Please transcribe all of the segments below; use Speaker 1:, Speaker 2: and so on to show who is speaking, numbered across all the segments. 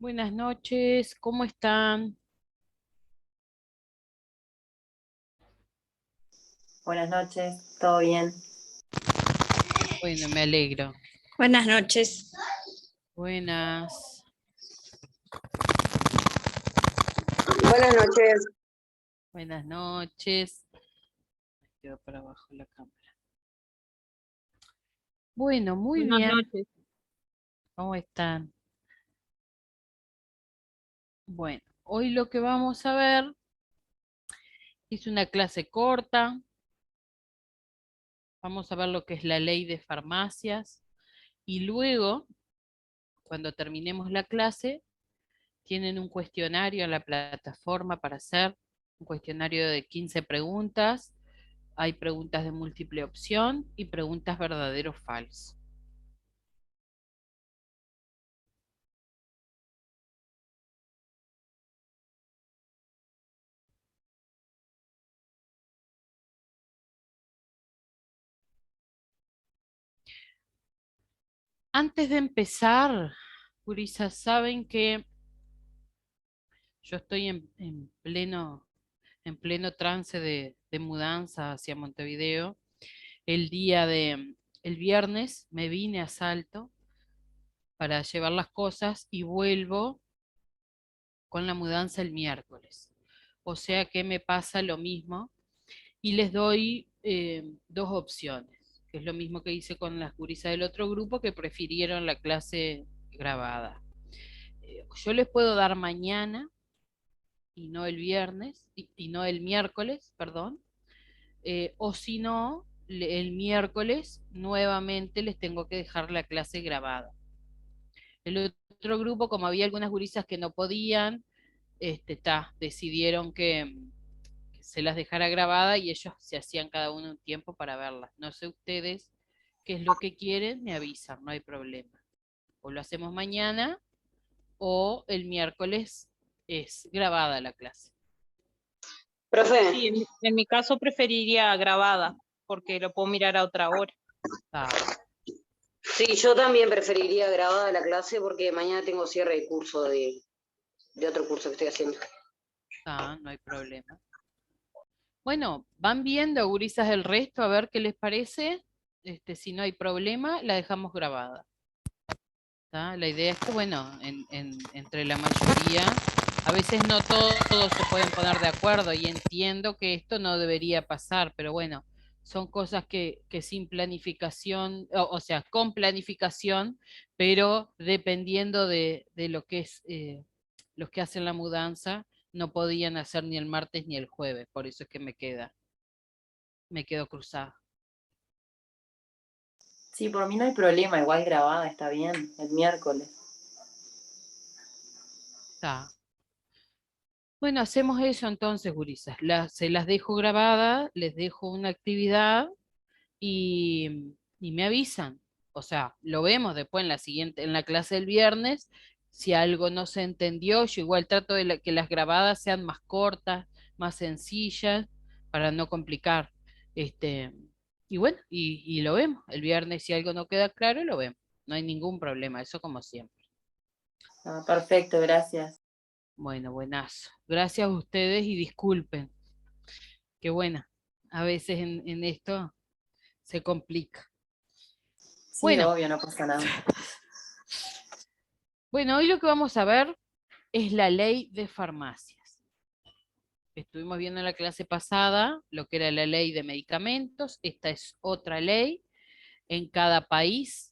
Speaker 1: Buenas noches, ¿cómo están?
Speaker 2: Buenas noches, ¿todo bien?
Speaker 1: Bueno, me alegro.
Speaker 3: Buenas noches.
Speaker 1: Buenas,
Speaker 2: Buenas noches.
Speaker 1: buenas noches. Me quedo para abajo la cámara. Bueno, muy
Speaker 3: Buenas
Speaker 1: bien.
Speaker 3: noches.
Speaker 1: ¿Cómo están? Bueno, hoy lo que vamos a ver es una clase corta. Vamos a ver lo que es la ley de farmacias. Y luego, cuando terminemos la clase, tienen un cuestionario en la plataforma para hacer. Un cuestionario de 15 preguntas. Hay preguntas de múltiple opción y preguntas verdadero o falso. Antes de empezar, Gurisa, saben que yo estoy en pleno trance de mudanza hacia Montevideo. El viernes me vine a Salto para llevar las cosas y vuelvo con la mudanza el miércoles. O sea que me pasa lo mismo y les doy dos opciones, que es lo mismo que hice con las gurisas del otro grupo que prefirieron la clase grabada. Yo les puedo dar mañana y no el viernes, y no el miércoles, perdón, o si no, el miércoles nuevamente les tengo que dejar la clase grabada. El otro grupo, como había algunas gurisas que no podían, decidieron que se las dejara grabada y ellos se hacían cada uno un tiempo para verlas. No sé ustedes qué es lo que quieren, me avisan, no hay problema. O lo hacemos mañana o el miércoles es grabada la clase.
Speaker 2: Profe,
Speaker 3: Sí, en mi caso preferiría grabada, porque lo puedo mirar a otra hora.
Speaker 1: Ah,
Speaker 2: sí, yo también preferiría grabada la clase porque mañana tengo cierre de curso de otro curso que estoy haciendo.
Speaker 1: no hay problema. Bueno, van viendo, gurisas, el resto, a ver qué les parece. Si no hay problema, la dejamos grabada. ¿Tá? La idea es que, bueno, entre la mayoría, a veces no todos se pueden poner de acuerdo y entiendo que esto no debería pasar, pero bueno, son cosas que sin planificación, o sea, con planificación, pero dependiendo de lo que es los que hacen la mudanza, no podían hacer ni el martes ni el jueves, por eso es que me quedo cruzada.
Speaker 2: Sí, por mí no hay problema, igual grabada está bien, el miércoles.
Speaker 1: Está. Bueno, hacemos eso entonces, gurisas. Se las dejo grabadas, les dejo una actividad y me avisan. O sea, lo vemos después en la siguiente, en la clase del viernes. Si algo no se entendió, yo igual trato de que las grabadas sean más cortas, más sencillas, para no complicar. Este, y bueno, y lo vemos. El viernes, si algo no queda claro, lo vemos. No hay ningún problema, eso como siempre.
Speaker 2: Ah, perfecto, gracias.
Speaker 1: Bueno, buenazo. Gracias a ustedes y disculpen. Qué buena. A veces en esto se complica.
Speaker 2: Sí,
Speaker 1: Bueno,
Speaker 2: obvio, no pasa nada.
Speaker 1: bueno, hoy lo que vamos a ver es la ley de farmacias. Estuvimos viendo en la clase pasada lo que era la ley de medicamentos. Esta es otra ley. En cada país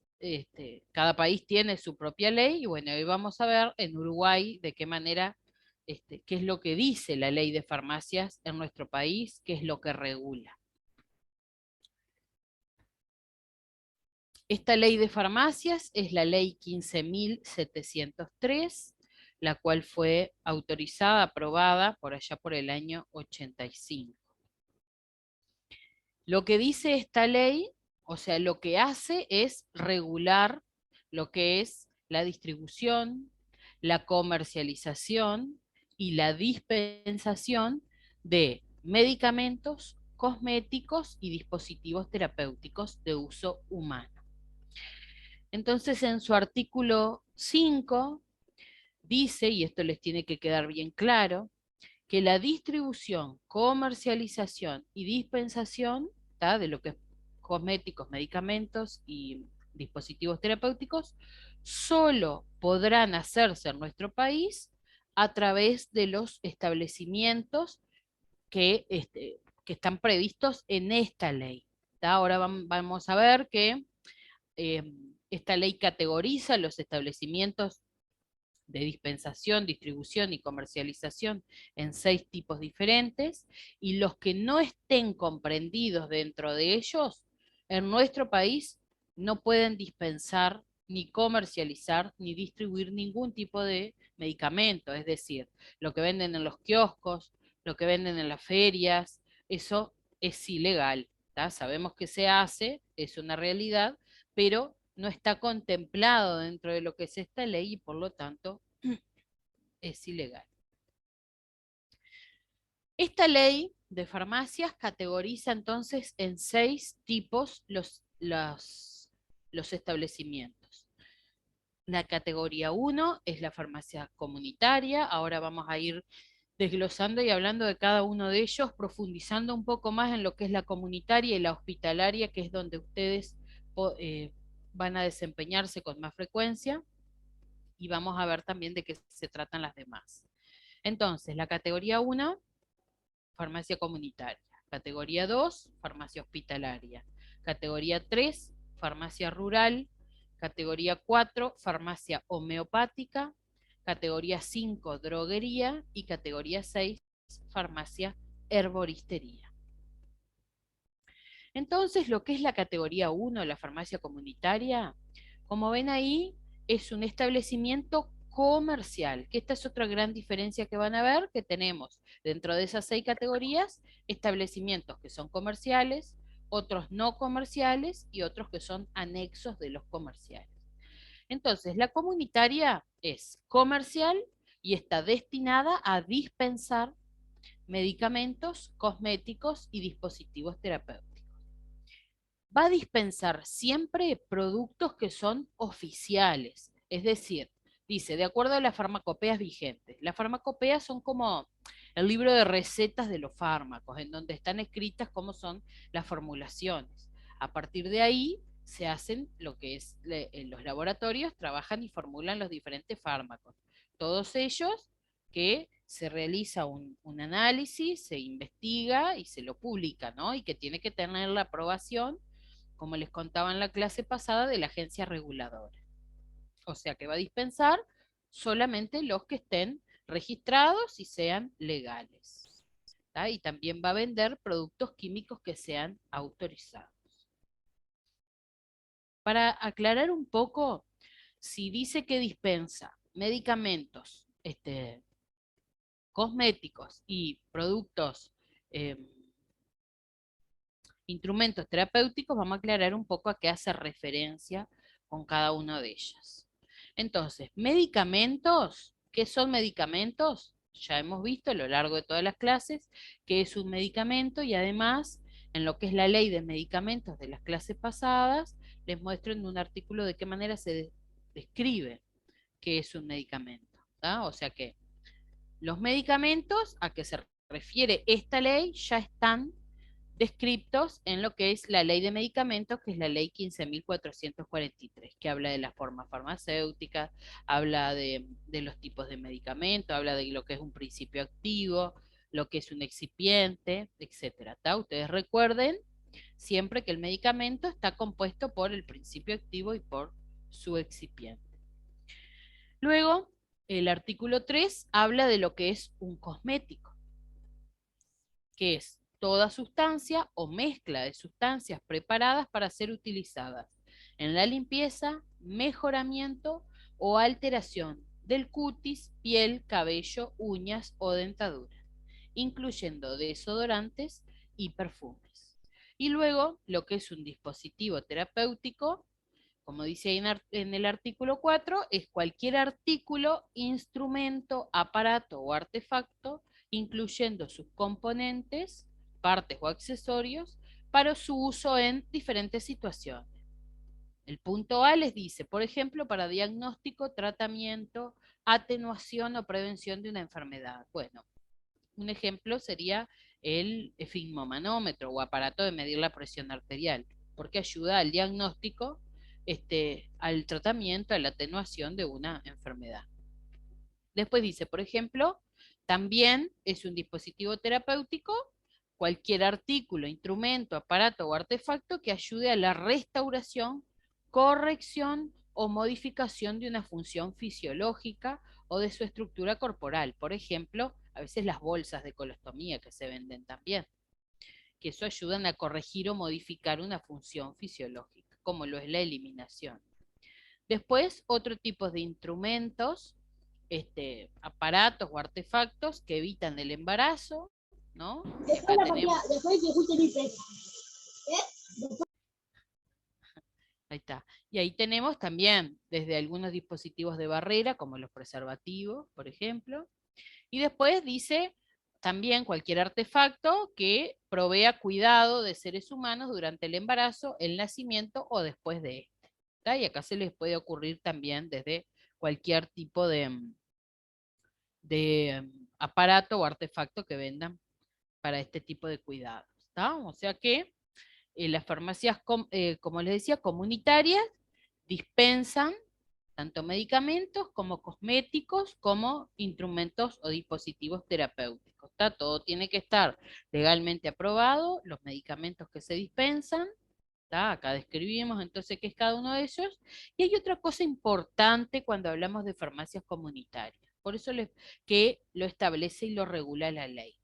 Speaker 1: tiene su propia ley. Y bueno, hoy vamos a ver en Uruguay de qué manera, qué es lo que dice la ley de farmacias en nuestro país, qué es lo que regula. Esta ley de farmacias es la ley 15.703, la cual fue autorizada, aprobada por allá por el año 85. Lo que dice esta ley, o sea, lo que hace es regular lo que es la distribución, la comercialización y la dispensación de medicamentos, cosméticos y dispositivos terapéuticos de uso humano. Entonces, en su artículo 5 dice, y esto les tiene que quedar bien claro, que la distribución, comercialización y dispensación, ¿tá?, de lo que es cosméticos, medicamentos y dispositivos terapéuticos, solo podrán hacerse en nuestro país a través de los establecimientos que están previstos en esta ley. ¿Tá? Ahora vamos a ver que eh, esta ley categoriza los establecimientos de dispensación, distribución y comercialización en 6 tipos diferentes, y los que no estén comprendidos dentro de ellos, en nuestro país no pueden dispensar, ni comercializar, ni distribuir ningún tipo de medicamento, es decir, lo que venden en los kioscos, lo que venden en las ferias, eso es ilegal. ¿Tá? Sabemos que se hace, es una realidad, pero no está contemplado dentro de lo que es esta ley y por lo tanto es ilegal. Esta ley de farmacias categoriza entonces en 6 tipos los establecimientos. La categoría 1 es la farmacia comunitaria. Ahora vamos a ir desglosando y hablando de cada uno de ellos, profundizando un poco más en lo que es la comunitaria y la hospitalaria, que es donde ustedes van a desempeñarse con más frecuencia, y vamos a ver también de qué se tratan las demás. Entonces, la categoría 1, farmacia comunitaria. Categoría 2, farmacia hospitalaria. Categoría 3, farmacia rural. Categoría 4, farmacia homeopática. Categoría 5, droguería. Y categoría 6, farmacia herboristería. Entonces, lo que es la categoría 1, la farmacia comunitaria, como ven ahí, es un establecimiento comercial, que esta es otra gran diferencia que van a ver, que tenemos dentro de esas 6 categorías, establecimientos que son comerciales, otros no comerciales y otros que son anexos de los comerciales. Entonces, la comunitaria es comercial y está destinada a dispensar medicamentos, cosméticos y dispositivos terapéuticos. Va a dispensar siempre productos que son oficiales, es decir, dice, de acuerdo a las farmacopeas vigentes. Las farmacopeas son como el libro de recetas de los fármacos, en donde están escritas cómo son las formulaciones. A partir de ahí se hacen lo que es, en los laboratorios trabajan y formulan los diferentes fármacos. Todos ellos que se realiza un análisis, se investiga y se lo publica, ¿no? Y que tiene que tener la aprobación, como les contaba en la clase pasada, de la agencia reguladora. O sea que va a dispensar solamente los que estén registrados y sean legales. ¿Tá? Y también va a vender productos químicos que sean autorizados. Para aclarar un poco, si dice que dispensa medicamentos, cosméticos y productos, instrumentos terapéuticos, vamos a aclarar un poco a qué hace referencia con cada una de ellas. Entonces, medicamentos, ¿qué son medicamentos? Ya hemos visto a lo largo de todas las clases qué es un medicamento, y además, en lo que es la ley de medicamentos de las clases pasadas, les muestro en un artículo de qué manera se describe qué es un medicamento. ¿tá? O sea que los medicamentos a que se refiere esta ley ya están descriptos en lo que es la ley de medicamentos, que es la ley 15.443, que habla de las formas farmacéuticas, habla de los tipos de medicamentos, habla de lo que es un principio activo, lo que es un excipiente, etcétera. Ustedes recuerden siempre que el medicamento está compuesto por el principio activo y por su excipiente. Luego, el artículo 3 habla de lo que es un cosmético, que es toda sustancia o mezcla de sustancias preparadas para ser utilizadas en la limpieza, mejoramiento o alteración del cutis, piel, cabello, uñas o dentadura, incluyendo desodorantes y perfumes. Y luego, lo que es un dispositivo terapéutico, como dice ahí en el artículo 4, es cualquier artículo, instrumento, aparato o artefacto, incluyendo sus componentes, partes o accesorios, para su uso en diferentes situaciones. El punto A les dice, por ejemplo, para diagnóstico, tratamiento, atenuación o prevención de una enfermedad. Bueno, un ejemplo sería el esfigmomanómetro o aparato de medir la presión arterial, porque ayuda al diagnóstico, al tratamiento, a la atenuación de una enfermedad. Después dice, por ejemplo, también es un dispositivo terapéutico cualquier artículo, instrumento, aparato o artefacto que ayude a la restauración, corrección o modificación de una función fisiológica o de su estructura corporal. Por ejemplo, a veces las bolsas de colostomía que se venden también, que eso ayudan a corregir o modificar una función fisiológica, como lo es la eliminación. Después, otro tipo de instrumentos, aparatos o artefactos que evitan el embarazo, ¿no? Y acá tenemos... Ahí está. Y ahí tenemos también desde algunos dispositivos de barrera, como los preservativos, por ejemplo. Y después dice también cualquier artefacto que provea cuidado de seres humanos durante el embarazo, el nacimiento o después de este. ¿Está? Y acá se les puede ocurrir también desde cualquier tipo de aparato o artefacto que vendan para este tipo de cuidados. ¿Está? O sea que las farmacias, como les decía, comunitarias, dispensan tanto medicamentos como cosméticos, como instrumentos o dispositivos terapéuticos. ¿Está? Todo tiene que estar legalmente aprobado, los medicamentos que se dispensan, ¿está? Acá describimos entonces qué es cada uno de ellos. Y hay otra cosa importante cuando hablamos de farmacias comunitarias, por eso que lo establece y lo regula la ley.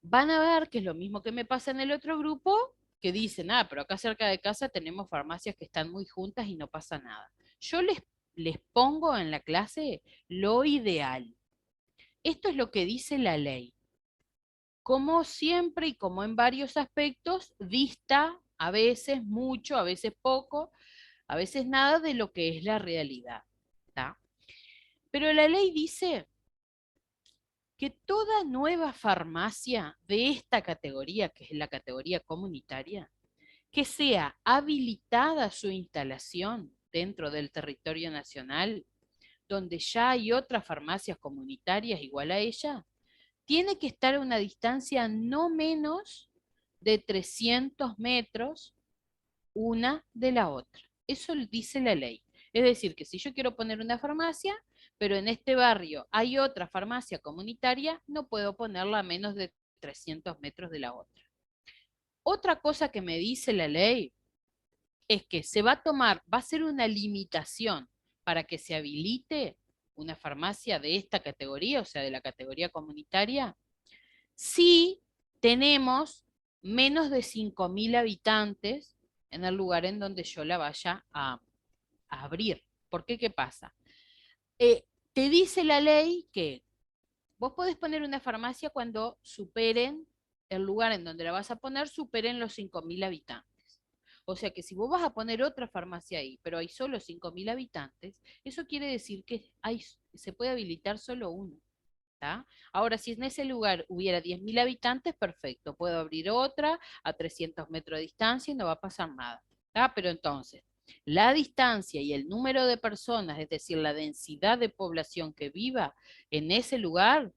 Speaker 1: Van a ver que es lo mismo que me pasa en el otro grupo, que dicen, pero acá cerca de casa tenemos farmacias que están muy juntas y no pasa nada. Yo les pongo en la clase lo ideal. Esto es lo que dice la ley. Como siempre y como en varios aspectos, dista a veces mucho, a veces poco, a veces nada de lo que es la realidad. ¿Tá? Pero la ley dice que toda nueva farmacia de esta categoría, que es la categoría comunitaria, que sea habilitada su instalación dentro del territorio nacional, donde ya hay otras farmacias comunitarias igual a ella, tiene que estar a una distancia no menos de 300 metros una de la otra. Eso dice la ley. Es decir, que si yo quiero poner una farmacia, pero en este barrio hay otra farmacia comunitaria, no puedo ponerla a menos de 300 metros de la otra. Otra cosa que me dice la ley es que se va a ser una limitación para que se habilite una farmacia de esta categoría, o sea, de la categoría comunitaria, si tenemos menos de 5.000 habitantes en el lugar en donde yo la vaya a abrir. ¿Por qué? ¿Qué pasa? Te dice la ley que vos podés poner una farmacia cuando superen el lugar en donde la vas a poner, superen los 5.000 habitantes. O sea que si vos vas a poner otra farmacia ahí, pero hay solo 5.000 habitantes, eso quiere decir que se puede habilitar solo uno. ¿Tá? Ahora, si en ese lugar hubiera 10.000 habitantes, perfecto, puedo abrir otra a 300 metros de distancia y no va a pasar nada. ¿Tá? Pero entonces, la distancia y el número de personas, es decir, la densidad de población que viva en ese lugar,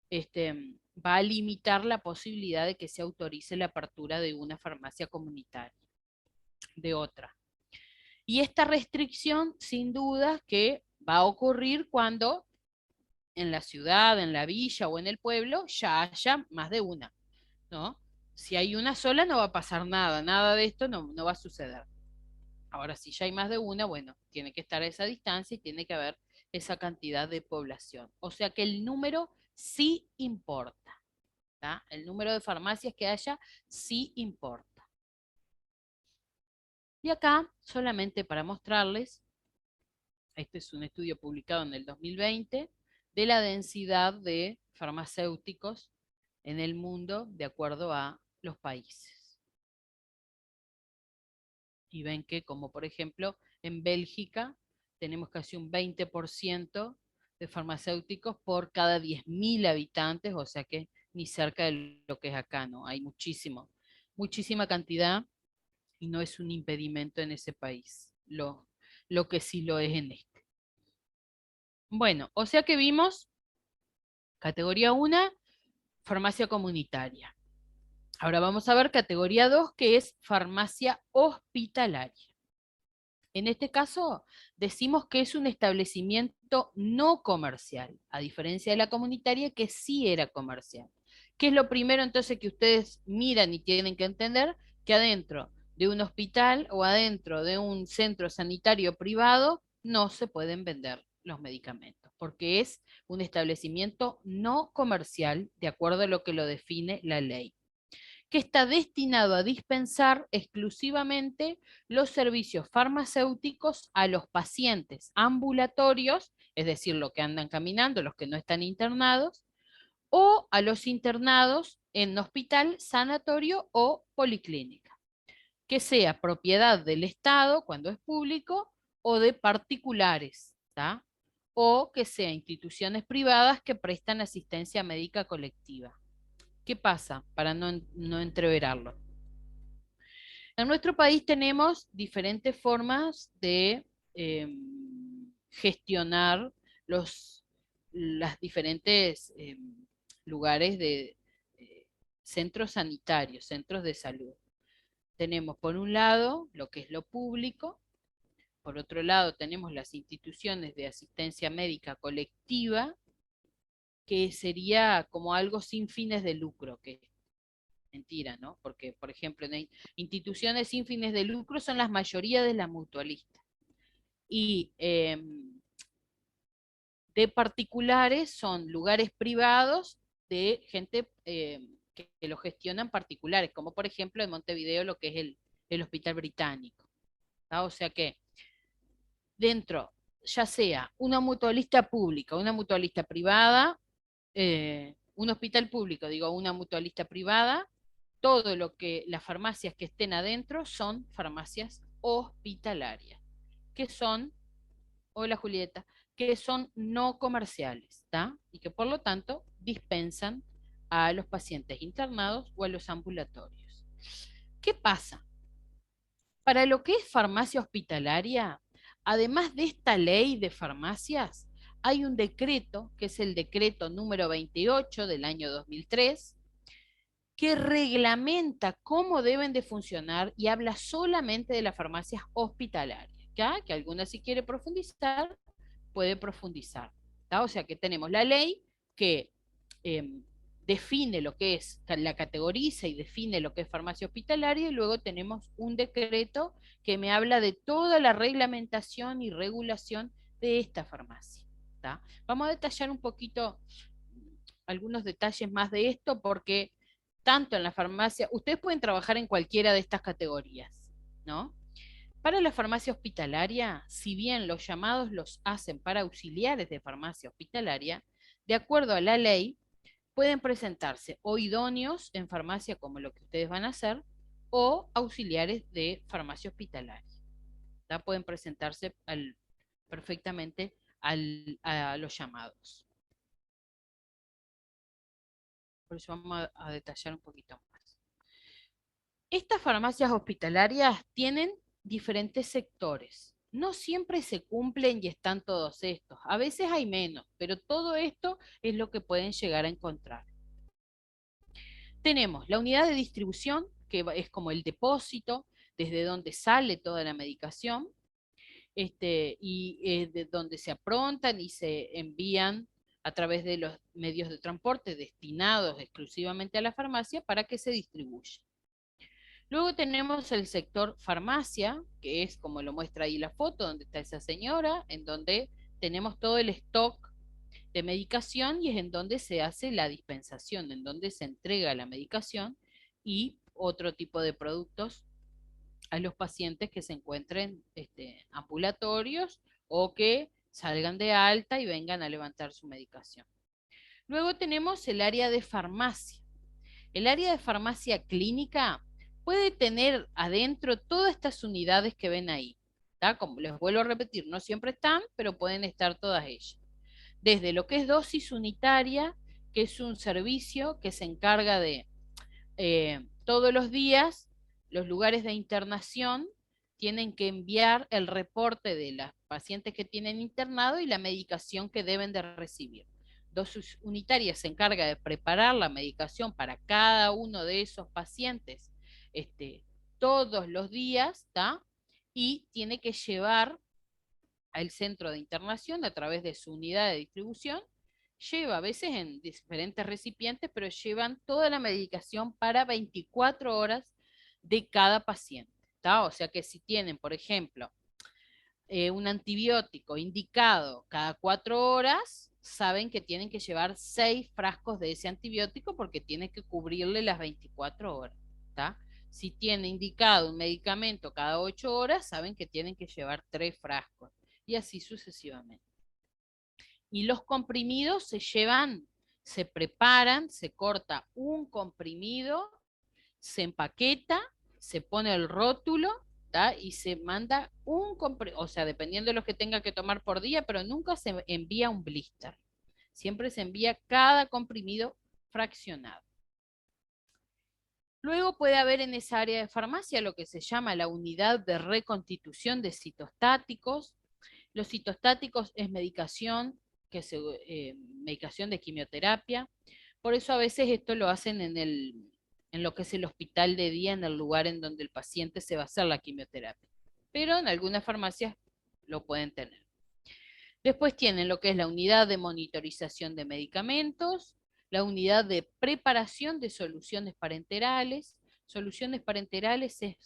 Speaker 1: va a limitar la posibilidad de que se autorice la apertura de una farmacia comunitaria, de otra. Y esta restricción, sin duda, que va a ocurrir cuando en la ciudad, en la villa o en el pueblo ya haya más de una, ¿no? Si hay una sola no va a pasar nada, nada de esto no va a suceder. Ahora, si ya hay más de una, bueno, tiene que estar a esa distancia y tiene que haber esa cantidad de población. O sea que el número sí importa. ¿Tá? El número de farmacias que haya sí importa. Y acá, solamente para mostrarles, este es un estudio publicado en el 2020, de la densidad de farmacéuticos en el mundo de acuerdo a los países. Y ven que, como por ejemplo, en Bélgica tenemos casi un 20% de farmacéuticos por cada 10.000 habitantes, o sea que ni cerca de lo que es acá, ¿no? Hay muchísima cantidad y no es un impedimento en ese país, lo que sí lo es en este. Bueno, o sea que vimos categoría 1, farmacia comunitaria. Ahora vamos a ver categoría 2, que es farmacia hospitalaria. En este caso, decimos que es un establecimiento no comercial, a diferencia de la comunitaria que sí era comercial. ¿Qué es lo primero entonces que ustedes miran y tienen que entender? Que adentro de un hospital o adentro de un centro sanitario privado no se pueden vender los medicamentos, porque es un establecimiento no comercial, de acuerdo a lo que lo define la ley, que está destinado a dispensar exclusivamente los servicios farmacéuticos a los pacientes ambulatorios, es decir, los que andan caminando, los que no están internados, o a los internados en hospital, sanatorio o policlínica, que sea propiedad del Estado cuando es público o de particulares, ¿tá? O que sea instituciones privadas que prestan asistencia médica colectiva. ¿Qué pasa? Para no entreverarlo. En nuestro país tenemos diferentes formas de gestionar las diferentes lugares de centros sanitarios, centros de salud. Tenemos por un lado lo que es lo público, por otro lado tenemos las instituciones de asistencia médica colectiva, que sería como algo sin fines de lucro, que mentira, ¿no? Porque, por ejemplo, en instituciones sin fines de lucro son la mayoría de las mutualistas. Y de particulares son lugares privados de gente que lo gestionan particulares, como por ejemplo en Montevideo lo que es el Hospital Británico. ¿tá? O sea que dentro, ya sea una mutualista pública, una mutualista privada, un hospital público, digo, una mutualista privada, todo lo que las farmacias que estén adentro son farmacias hospitalarias, que son, hola Julieta, que son no comerciales, ¿tá? Y que por lo tanto dispensan a los pacientes internados o a los ambulatorios. ¿Qué pasa? Para lo que es farmacia hospitalaria, además de esta ley de farmacias, hay un decreto, que es el decreto número 28 del año 2003, que reglamenta cómo deben de funcionar y habla solamente de las farmacias hospitalarias. ¿ya? Que alguna si quiere profundizar, puede profundizar. ¿tá? O sea que tenemos la ley que define lo que es, la categoriza y define lo que es farmacia hospitalaria, y luego tenemos un decreto que me habla de toda la reglamentación y regulación de esta farmacia. ¿tá? Vamos a detallar un poquito algunos detalles más de esto, porque tanto en la farmacia, ustedes pueden trabajar en cualquiera de estas categorías, ¿no? Para la farmacia hospitalaria, si bien los llamados los hacen para auxiliares de farmacia hospitalaria, de acuerdo a la ley, pueden presentarse o idóneos en farmacia como lo que ustedes van a hacer, o auxiliares de farmacia hospitalaria. ¿tá? Pueden presentarse perfectamente a los llamados. Por eso vamos a detallar un poquito más. Estas farmacias hospitalarias tienen diferentes sectores. No siempre se cumplen y están todos estos. A veces hay menos, pero todo esto es lo que pueden llegar a encontrar. Tenemos la unidad de distribución, que es como el depósito, desde donde sale toda la medicación, y de donde se aprontan y se envían a través de los medios de transporte destinados exclusivamente a la farmacia para que se distribuya. Luego tenemos el sector farmacia, que es como lo muestra ahí la foto, donde está esa señora, en donde tenemos todo el stock de medicación y es en donde se hace la dispensación, en donde se entrega la medicación y otro tipo de productos a los pacientes que se encuentren ambulatorios o que salgan de alta y vengan a levantar su medicación. Luego tenemos el área de farmacia. El área de farmacia clínica puede tener adentro todas estas unidades que ven ahí. ¿tá? Como les vuelvo a repetir, no siempre están, pero pueden estar todas ellas. Desde lo que es dosis unitaria, que es un servicio que se encarga de todos los días los lugares de internación tienen que enviar el reporte de las pacientes que tienen internado y la medicación que deben de recibir. Dosis unitaria se encarga de preparar la medicación para cada uno de esos pacientes todos los días, ¿tá? Y tiene que llevar al centro de internación a través de su unidad de distribución. Lleva a veces en diferentes recipientes, pero llevan toda la medicación para 24 horas de cada paciente, ¿tá? O sea que si tienen, por ejemplo, un antibiótico indicado cada 4 horas, saben que tienen que llevar 6 frascos de ese antibiótico porque tienen que cubrirle las 24 horas, ¿tá? Si tiene indicado un medicamento cada 8 horas, saben que tienen que llevar 3 frascos y así sucesivamente. Y los comprimidos se llevan, se preparan, se corta un comprimido, se empaqueta, se pone el rótulo, ¿tá? Y se manda un comprimido, o sea, dependiendo de lo que tenga que tomar por día, pero nunca se envía un blister. Siempre se envía cada comprimido fraccionado. Luego puede haber en esa área de farmacia lo que se llama la unidad de reconstitución de citostáticos. Los citostáticos es medicación, medicación de quimioterapia. Por eso a veces esto lo hacen en lo que es el hospital de día, en el lugar en donde el paciente se va a hacer la quimioterapia. Pero en algunas farmacias lo pueden tener. Después tienen lo que es la unidad de monitorización de medicamentos, la unidad de preparación de soluciones parenterales. Soluciones parenterales es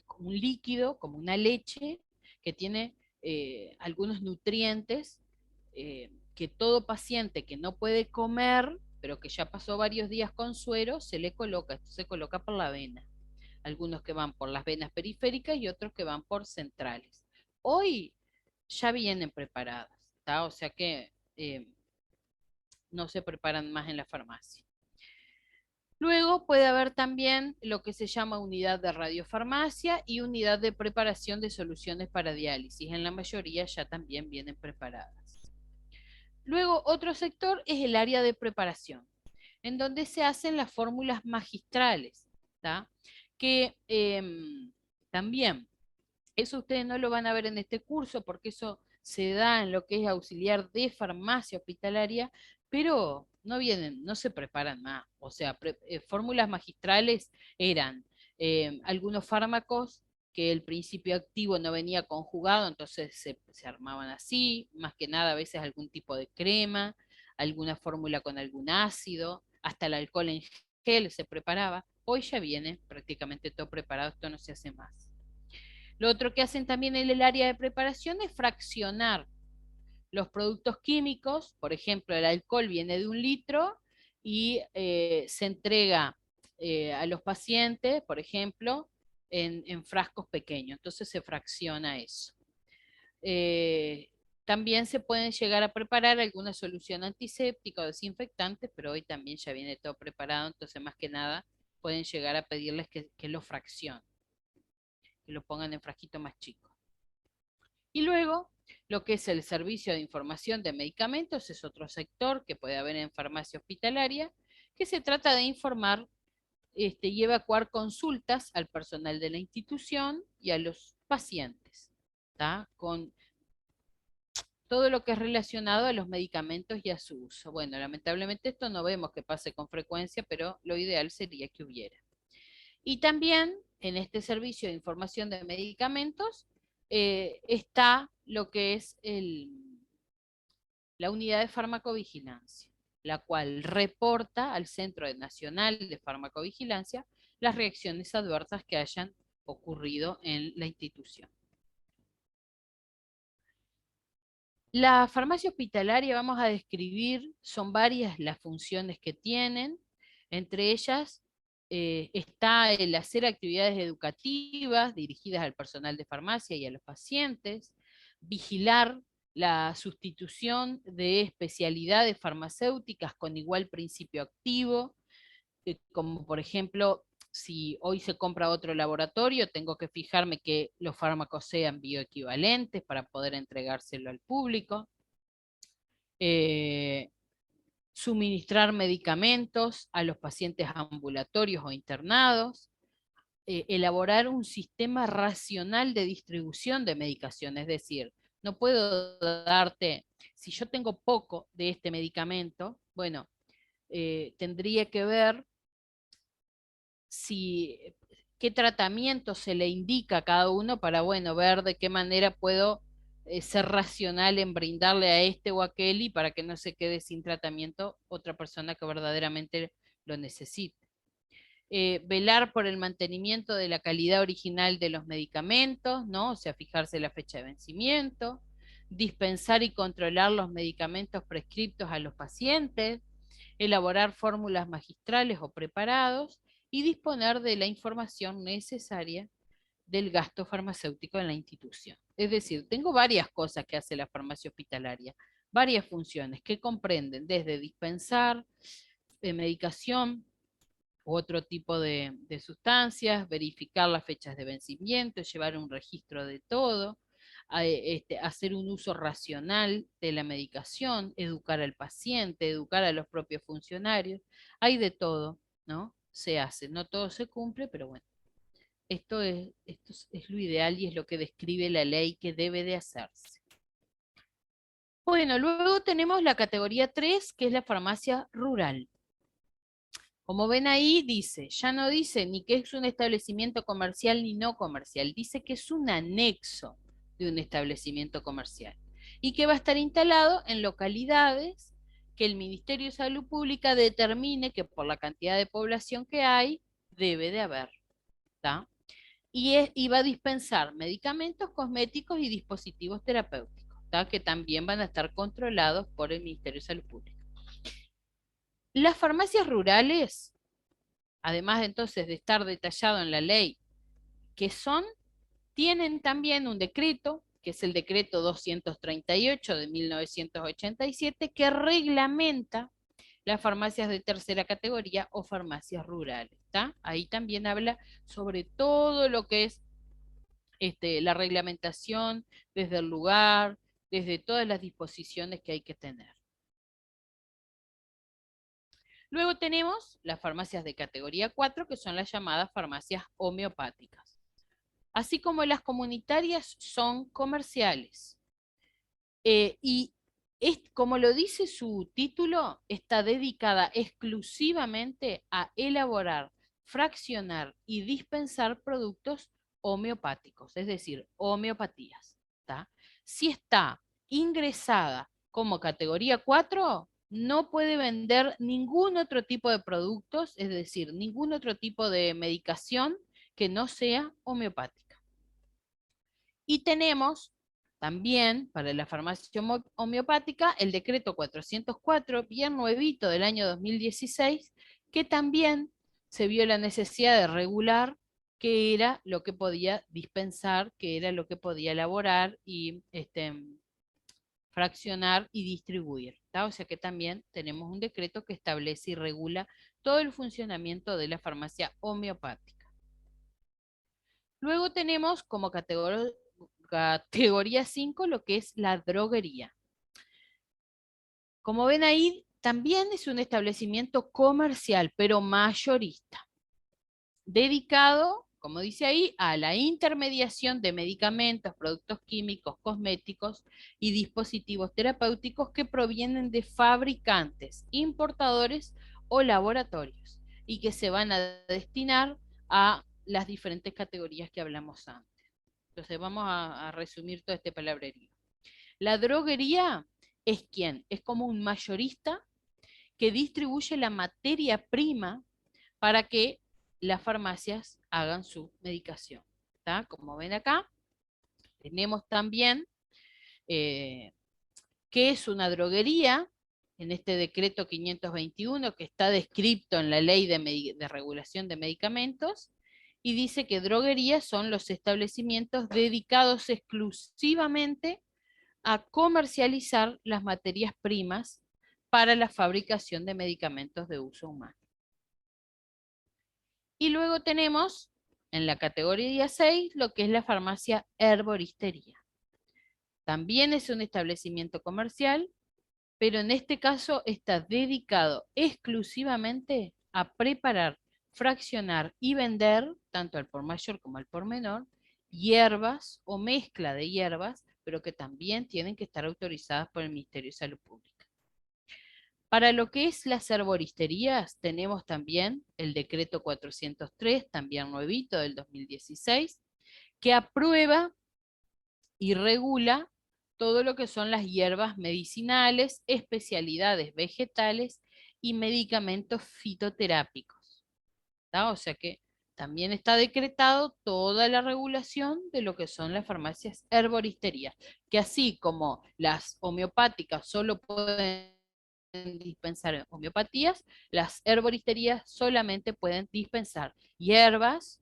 Speaker 1: como un líquido, como una leche, que tiene algunos nutrientes que todo paciente que no puede comer, pero que ya pasó varios días con suero, se le coloca. Esto se coloca por la vena. Algunos que van por las venas periféricas y otros que van por centrales. Hoy ya vienen preparadas, ¿tá? O sea que no se preparan más en la farmacia. Luego puede haber también lo que se llama unidad de radiofarmacia y unidad de preparación de soluciones para diálisis. En la mayoría ya también vienen preparadas. Luego otro sector es el área de preparación, en donde se hacen las fórmulas magistrales, ¿tá? Que también, eso ustedes no lo van a ver en este curso porque eso se da en lo que es auxiliar de farmacia hospitalaria, pero no vienen, no se preparan más. O sea, fórmulas magistrales eran algunos fármacos que el principio activo no venía conjugado, entonces se armaban así, más que nada a veces algún tipo de crema, alguna fórmula con algún ácido, hasta el alcohol en gel se preparaba. Hoy ya viene prácticamente todo preparado, esto no se hace más. Lo otro que hacen también en el área de preparación es fraccionar los productos químicos. Por ejemplo, el alcohol viene de 1 litro y se entrega a los pacientes, por ejemplo, en frascos pequeños. Entonces se fracciona eso. También se pueden llegar a preparar alguna solución antiséptica o desinfectante, pero hoy también ya viene todo preparado, entonces más que nada pueden llegar a pedirles que lo fraccionen, que lo pongan en frasquitos más chicos. Y luego, lo que es el servicio de información de medicamentos es otro sector que puede haber en farmacia hospitalaria, que se trata de informar y evacuar consultas al personal de la institución y a los pacientes, ¿tá? Con todo lo que es relacionado a los medicamentos y a su uso. Bueno, lamentablemente esto no vemos que pase con frecuencia, pero lo ideal sería que hubiera. Y también en este servicio de información de medicamentos está lo que es la unidad de farmacovigilancia, la cual reporta al Centro Nacional de Farmacovigilancia las reacciones adversas que hayan ocurrido en la institución. La farmacia hospitalaria, vamos a describir, son varias las funciones que tienen, entre ellas está el hacer actividades educativas dirigidas al personal de farmacia y a los pacientes, vigilar la sustitución de especialidades farmacéuticas con igual principio activo, como por ejemplo, si hoy se compra otro laboratorio, tengo que fijarme que los fármacos sean bioequivalentes para poder entregárselo al público. suministrar medicamentos a los pacientes ambulatorios o internados, elaborar un sistema racional de distribución de medicación, es decir, no puedo darte, si yo tengo poco de este medicamento, bueno, tendría que ver qué tratamiento se le indica a cada uno para, bueno, ver de qué manera puedo ser racional en brindarle a este o aquel y para que no se quede sin tratamiento otra persona que verdaderamente lo necesite. Velar por el mantenimiento de la calidad original de los medicamentos, ¿no? O sea, fijarse la fecha de vencimiento, dispensar y controlar los medicamentos prescriptos a los pacientes, elaborar fórmulas magistrales o preparados y disponer de la información necesaria del gasto farmacéutico en la institución. Es decir, tengo varias cosas que hace la farmacia hospitalaria, varias funciones que comprenden desde dispensar medicación u otro tipo de sustancias, verificar las fechas de vencimiento, llevar un registro de todo, hacer un uso racional de la medicación, educar al paciente, educar a los propios funcionarios, hay de todo, ¿no? Se hace, no todo se cumple, pero bueno, esto es lo ideal y es lo que describe la ley que debe de hacerse. Bueno, luego tenemos la categoría 3, que es la farmacia rural. Como ven ahí, dice, ya no dice ni que es un establecimiento comercial ni no comercial, dice que es un anexo de un establecimiento comercial y que va a estar instalado en localidades que el Ministerio de Salud Pública determine que por la cantidad de población que hay, debe de haber, ¿tá? Y va a dispensar medicamentos, cosméticos y dispositivos terapéuticos, ¿tá? Que también van a estar controlados por el Ministerio de Salud Pública. Las farmacias rurales, además entonces de estar detallado en la ley que son, tienen también un decreto, que es el decreto 238 de 1987, que reglamenta las farmacias de tercera categoría o farmacias rurales, ¿tá? Ahí también habla sobre todo lo que es la reglamentación desde el lugar, desde todas las disposiciones que hay que tener. Luego tenemos las farmacias de categoría 4, que son las llamadas farmacias homeopáticas. Así como las comunitarias son comerciales. Y como lo dice su título, está dedicada exclusivamente a elaborar, fraccionar y dispensar productos homeopáticos, es decir, homeopatías, ¿tá? Si está ingresada como categoría 4, no puede vender ningún otro tipo de productos, es decir, ningún otro tipo de medicación que no sea homeopática. Y tenemos también para la farmacia homeopática el decreto 404, bien nuevito del año 2016, que también se vio la necesidad de regular qué era lo que podía dispensar, qué era lo que podía elaborar y fraccionar y distribuir, ¿tá? O sea que también tenemos un decreto que establece y regula todo el funcionamiento de la farmacia homeopática. Luego tenemos como categoría 5 lo que es la droguería. Como ven ahí, también es un establecimiento comercial, pero mayorista, dedicado, como dice ahí, a la intermediación de medicamentos, productos químicos, cosméticos y dispositivos terapéuticos que provienen de fabricantes, importadores o laboratorios y que se van a destinar a las diferentes categorías que hablamos antes. Entonces vamos a resumir todo este palabrerío. La droguería es ¿quién? Es como un mayorista que distribuye la materia prima para que las farmacias hagan su medicación, ¿tá? Como ven acá, tenemos también qué es una droguería, en este decreto 521 que está descrito en la ley de regulación de medicamentos, y dice que droguerías son los establecimientos dedicados exclusivamente a comercializar las materias primas para la fabricación de medicamentos de uso humano. Y luego tenemos en la categoría 6 lo que es la farmacia herboristería. También es un establecimiento comercial pero en este caso está dedicado exclusivamente a preparar, fraccionar y vender, tanto al por mayor como al por menor, hierbas o mezcla de hierbas, pero que también tienen que estar autorizadas por el Ministerio de Salud Pública. Para lo que es las herboristerías, tenemos también el decreto 403, también nuevito del 2016, que aprueba y regula todo lo que son las hierbas medicinales, especialidades vegetales y medicamentos fitoterápicos. ¿Tá? O sea que también está decretado toda la regulación de lo que son las farmacias herboristerías, que así como las homeopáticas solo pueden dispensar homeopatías, las herboristerías solamente pueden dispensar hierbas,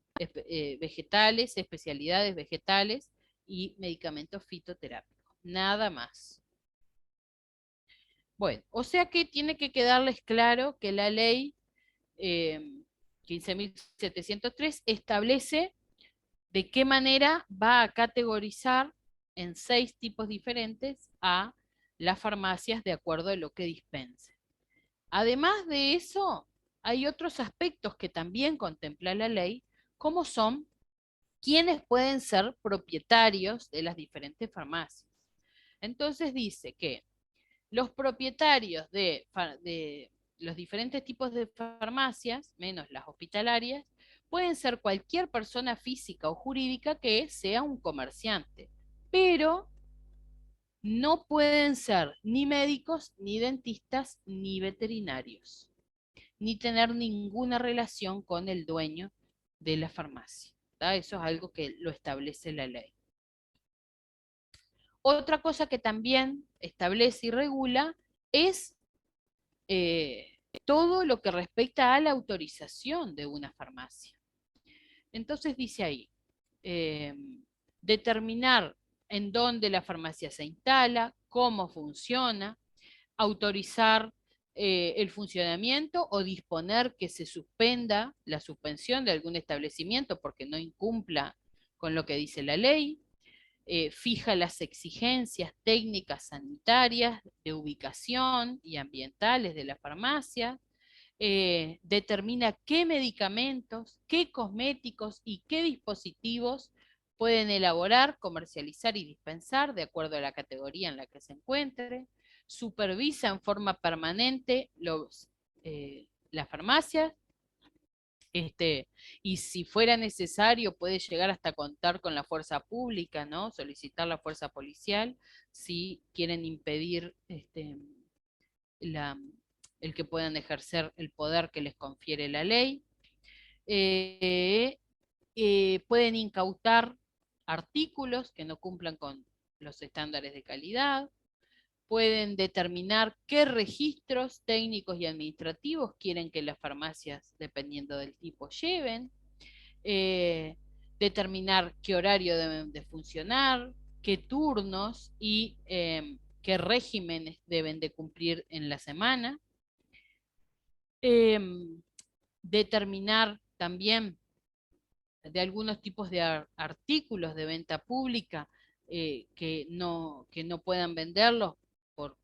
Speaker 1: vegetales, especialidades vegetales y medicamentos fitoterápicos. Nada más. Bueno, o sea que tiene que quedarles claro que la ley 15.703 establece de qué manera va a categorizar en 6 tipos diferentes a las farmacias de acuerdo a lo que dispensen. Además de eso, hay otros aspectos que también contempla la ley, como son quienes pueden ser propietarios de las diferentes farmacias. Entonces dice que los propietarios de los diferentes tipos de farmacias, menos las hospitalarias, pueden ser cualquier persona física o jurídica que sea un comerciante, pero no pueden ser ni médicos, ni dentistas, ni veterinarios, ni tener ninguna relación con el dueño de la farmacia. ¿Tá? Eso es algo que lo establece la ley. Otra cosa que también establece y regula es todo lo que respecta a la autorización de una farmacia. Entonces dice ahí, eh, determinar en dónde la farmacia se instala, cómo funciona, autorizar el funcionamiento o disponer que se suspenda la suspensión de algún establecimiento porque no incumpla con lo que dice la ley, fija las exigencias técnicas sanitarias de ubicación y ambientales de la farmacia, determina qué medicamentos, qué cosméticos y qué dispositivos pueden elaborar, comercializar y dispensar de acuerdo a la categoría en la que se encuentre, supervisa en forma permanente las farmacias, y si fuera necesario puede llegar hasta contar con la fuerza pública, ¿no? Solicitar la fuerza policial si quieren impedir la, el que puedan ejercer el poder que les confiere la ley. Pueden incautar artículos que no cumplan con los estándares de calidad, pueden determinar qué registros técnicos y administrativos quieren que las farmacias, dependiendo del tipo, lleven, determinar qué horario deben de funcionar, qué turnos y qué regímenes deben de cumplir en la semana, determinar también de algunos tipos de artículos de venta pública que no puedan venderlos por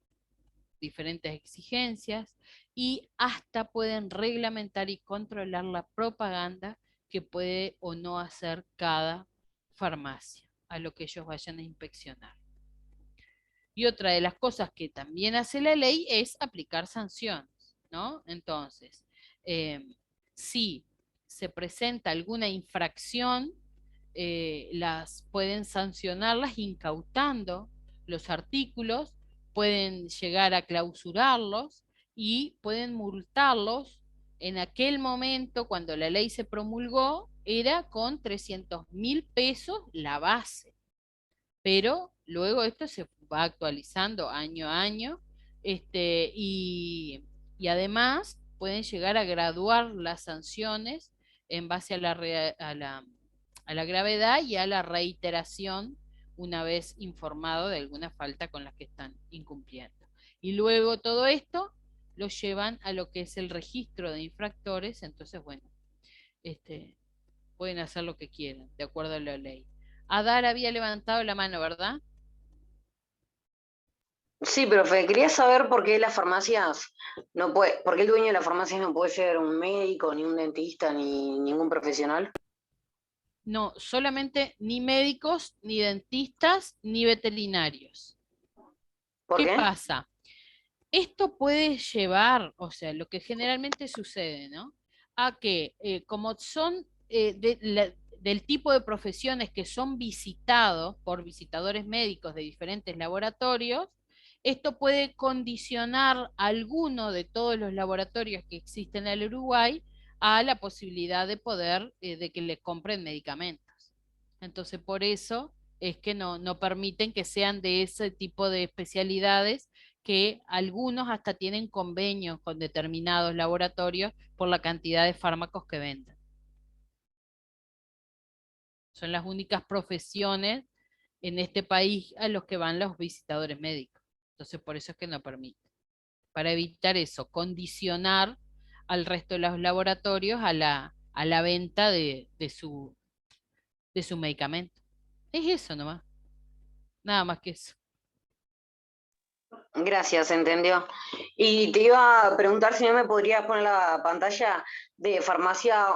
Speaker 1: diferentes exigencias y hasta pueden reglamentar y controlar la propaganda que puede o no hacer cada farmacia a lo que ellos vayan a inspeccionar. Y otra de las cosas que también hace la ley es aplicar sanciones, ¿no? Entonces, si se presenta alguna infracción, las pueden sancionarlas incautando los artículos, pueden llegar a clausurarlos y pueden multarlos. En aquel momento, cuando la ley se promulgó, era con 300.000 pesos la base, pero luego esto se va actualizando año a año, y además pueden llegar a graduar las sanciones en base a la gravedad y a la reiteración una vez informado de alguna falta con la que están incumpliendo. Y luego todo esto lo llevan a lo que es el registro de infractores, entonces bueno, pueden hacer lo que quieran, de acuerdo a la ley. Adar había levantado la mano, ¿verdad?
Speaker 2: Sí, profe, quería saber por qué las farmacias no puede, por qué el dueño de las farmacias no puede ser un médico, ni un dentista, ni ningún profesional.
Speaker 1: No, solamente ni médicos, ni dentistas, ni veterinarios.
Speaker 2: ¿Por
Speaker 1: ¿Qué
Speaker 2: qué?
Speaker 1: pasa? Esto puede llevar, o sea, lo que generalmente sucede, ¿no? A que como son del tipo de profesiones que son visitados por visitadores médicos de diferentes laboratorios, esto puede condicionar alguno de todos los laboratorios que existen en el Uruguay a la posibilidad de poder, de que le compren medicamentos. Entonces, por eso es que no permiten que sean de ese tipo de especialidades que algunos hasta tienen convenios con determinados laboratorios por la cantidad de fármacos que venden. Son las únicas profesiones en este país a los que van los visitadores médicos. Entonces, por eso es que no permite. Para evitar eso, condicionar al resto de los laboratorios a la venta de su medicamento. Es eso nomás, nada más que eso.
Speaker 2: Gracias, entendió. Y te iba a preguntar si no me podrías poner la pantalla de farmacia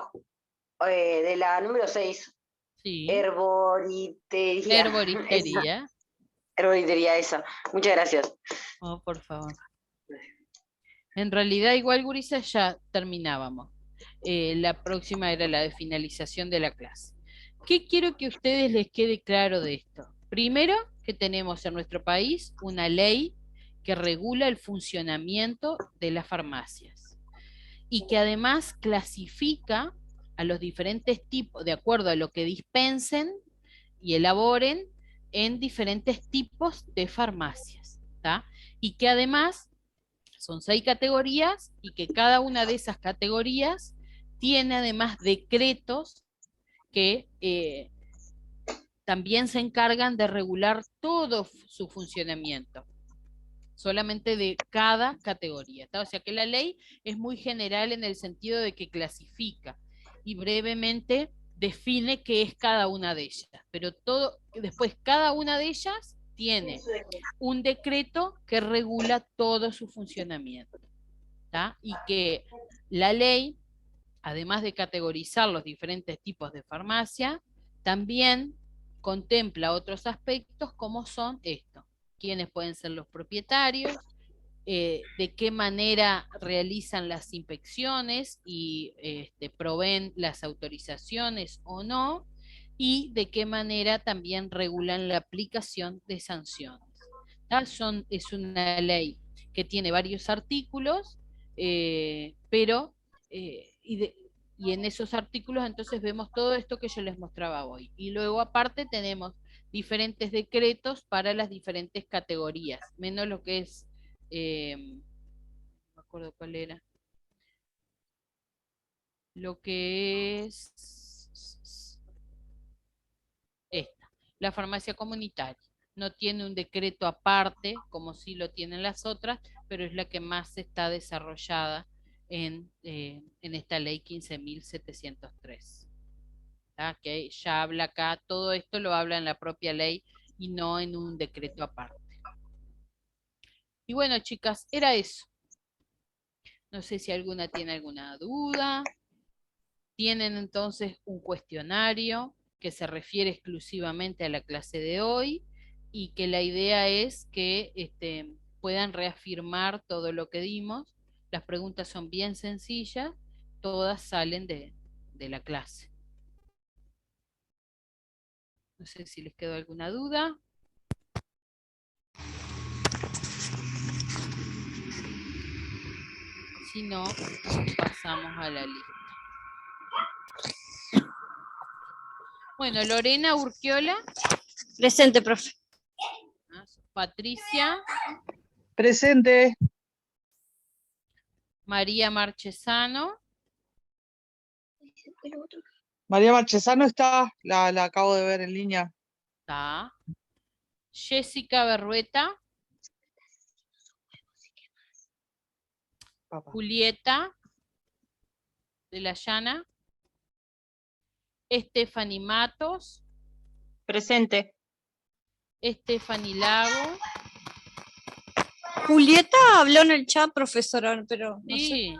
Speaker 2: de la número 6,
Speaker 1: Sí,
Speaker 2: herboritería. Esa,
Speaker 1: herboristería.
Speaker 2: herboritería esa. Muchas gracias.
Speaker 1: Oh, por favor. En realidad, igual, gurises, ya terminábamos. La próxima era la de finalización de la clase. ¿Qué quiero que a ustedes les quede claro de esto? Primero, que tenemos en nuestro país una ley que regula el funcionamiento de las farmacias y que además clasifica a los diferentes tipos, de acuerdo a lo que dispensen y elaboren, en diferentes tipos de farmacias, ¿tá? Y que además son 6 categorías y que cada una de esas categorías tiene además decretos que también se encargan de regular todo su funcionamiento, solamente de cada categoría. ¿Tá? O sea que la ley es muy general en el sentido de que clasifica y brevemente define qué es cada una de ellas, pero todo, después cada una de ellas tiene un decreto que regula todo su funcionamiento. ¿Tá? Y que la ley, además de categorizar los diferentes tipos de farmacia, también contempla otros aspectos como son estos: quiénes pueden ser los propietarios, de qué manera realizan las inspecciones y proveen las autorizaciones o no, y de qué manera también regulan la aplicación de sanciones. Es una ley que tiene varios artículos, pero y en esos artículos entonces vemos todo esto que yo les mostraba hoy. Y luego aparte tenemos diferentes decretos para las diferentes categorías, menos lo que es, no me acuerdo cuál era, lo que es esta, la farmacia comunitaria. No tiene un decreto aparte, como sí lo tienen las otras, pero es la que más está desarrollada en esta ley 15.703. Que ya habla acá, todo esto lo habla en la propia ley y no en un decreto aparte. Y bueno, chicas, era eso. No sé si alguna tiene alguna duda. Tienen entonces un cuestionario que se refiere exclusivamente a la clase de hoy y que la idea es que puedan reafirmar todo lo que dimos. Las preguntas son bien sencillas, todas salen de la clase. No sé si les quedó alguna duda. Si no, pasamos a la lista. Bueno, Lorena Urquiola.
Speaker 4: Presente, profe.
Speaker 1: Patricia.
Speaker 5: Presente.
Speaker 1: María Marchesano.
Speaker 5: María Marchesano está, la acabo de ver en línea.
Speaker 1: Está. Jessica Berrueta.
Speaker 5: Papá.
Speaker 1: Julieta de la Llana. Stephanie Matos.
Speaker 3: Presente.
Speaker 1: Stephanie Lago.
Speaker 4: Julieta habló en el chat, profesora, pero no sé.
Speaker 1: Sí.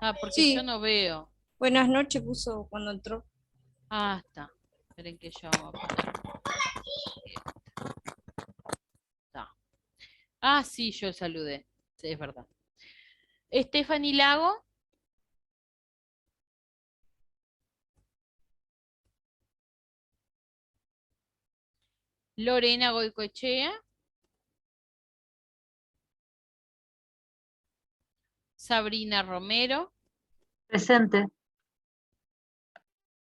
Speaker 1: Ah, porque
Speaker 4: Sí.
Speaker 1: yo no veo.
Speaker 4: Buenas noches puso cuando entró.
Speaker 1: Ah, está. Esperen que yo voy a poner. Está. Ah, sí, yo saludé. Sí, es verdad. Stephanie Lago. Lorena Goicoechea. Sabrina Romero.
Speaker 6: Presente.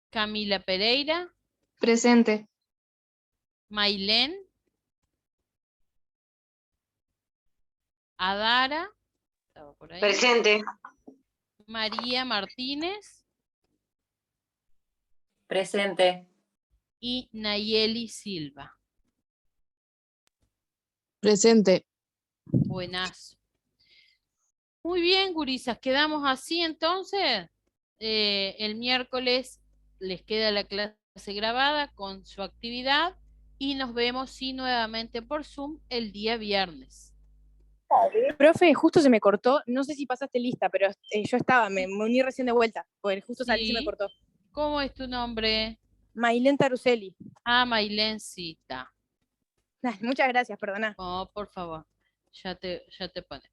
Speaker 1: Camila Pereira.
Speaker 7: Presente.
Speaker 1: Mailén. Adara. Estaba por ahí.
Speaker 2: Presente.
Speaker 1: María Martínez.
Speaker 8: Presente.
Speaker 1: Y Nayeli Silva.
Speaker 5: Presente.
Speaker 1: Buenazo. Muy bien, gurisas, quedamos así entonces. El miércoles les queda la clase grabada con su actividad y nos vemos sí nuevamente por Zoom el día viernes.
Speaker 9: Profe, justo se me cortó, no sé si pasaste lista, pero yo estaba, me uní recién de vuelta, porque justo salí y se me
Speaker 1: Sí.
Speaker 9: cortó.
Speaker 1: ¿Cómo es tu nombre?
Speaker 9: Mailén Taruselli.
Speaker 1: Ah, Mailencita.
Speaker 9: Muchas gracias, perdona.
Speaker 1: Oh, por favor, ya te pones.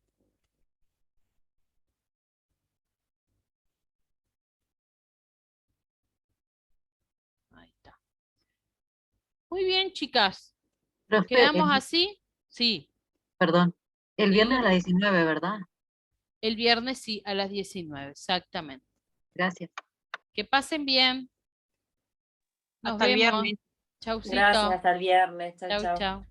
Speaker 1: Ahí está. Muy bien, chicas.
Speaker 6: Profe,
Speaker 1: ¿Quedamos así? Sí.
Speaker 6: perdón. El
Speaker 1: Sí.
Speaker 6: viernes a las 19, ¿verdad?
Speaker 1: El viernes sí, a las 19, exactamente.
Speaker 6: Gracias.
Speaker 1: Que pasen bien. Nos
Speaker 3: Hasta el
Speaker 1: vemos.
Speaker 3: viernes.
Speaker 1: Chaucito.
Speaker 8: Gracias, hasta el viernes. Chau,
Speaker 1: Chau,
Speaker 8: chau.
Speaker 1: chau.